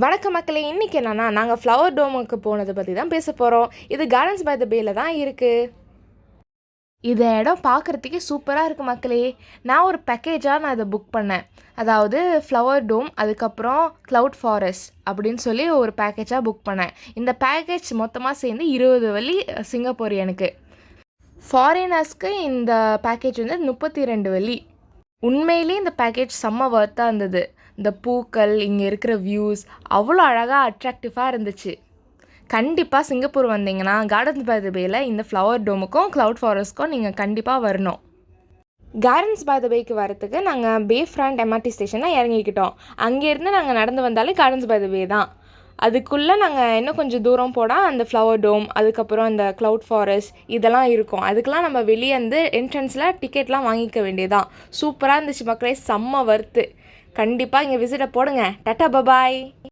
வணக்கம் மக்களே, இன்றைக்கி என்னன்னா நாங்கள் ஃப்ளவர் டோமுக்கு போனதை பற்றி தான் பேச போகிறோம். இது கார்டன்ஸ் பை த பேயில் தான் இருக்குது. இந்த இடம் பார்க்குறதுக்கே சூப்பராக இருக்குது மக்களே. நான் ஒரு பேக்கேஜாக இதை புக் பண்ணேன். அதாவது ஃப்ளவர் டோம், அதுக்கப்புறம் க்ளவுட் ஃபாரஸ்ட் அப்படின்னு சொல்லி ஒரு பேக்கேஜாக புக் பண்ணேன். இந்த பேக்கேஜ் மொத்தமாக சேர்ந்து 20 வெள்ளி சிங்கப்பூர். எனக்கு ஃபாரினர்ஸ்க்கு இந்த பேக்கேஜ் வந்து 32 வெள்ளி. உண்மையிலே இந்த பேக்கேஜ் செம்ம ஒர்த்தாக இருந்தது. இந்த பூக்கள், இங்கே இருக்கிற வியூஸ் அவ்வளோ அழகாக அட்ராக்டிவாக இருந்துச்சு. கண்டிப்பாக சிங்கப்பூர் வந்தீங்கன்னா கார்டன்ஸ் பை த பேயில் இந்த ஃப்ளவர் டோமுக்கும் க்ளவுட் ஃபாரஸ்ட்க்கும் நீங்கள் கண்டிப்பாக வரணும். கார்டன்ஸ் பை த பேக்கு வரத்துக்கு நாங்கள் பே ஃப்ரண்ட் எம்ஆர்டி ஸ்டேஷனில் இறங்கிக்கிட்டோம். அங்கேருந்து நாங்கள் நடந்து வந்தாலே கார்டன்ஸ் பை த பே தான். அதுக்குள்ளே நாங்கள் இன்னும் கொஞ்சம் தூரம் போனால் அந்த ஃப்ளவர் டோம், அதுக்கப்புறம் இந்த க்ளவுட் ஃபாரஸ்ட் இதெல்லாம் இருக்கும். அதுக்கெலாம் நம்ம வெளியே வந்து என்ட்ரன்ஸில் டிக்கெட்லாம் வாங்கிக்க வேண்டியதான். சூப்பராக இருந்துச்சு மக்களே, செம்ம வர்த்து. கண்டிப்பாக இங்கே விசிட்டை போடுங்க. Tata bye bye.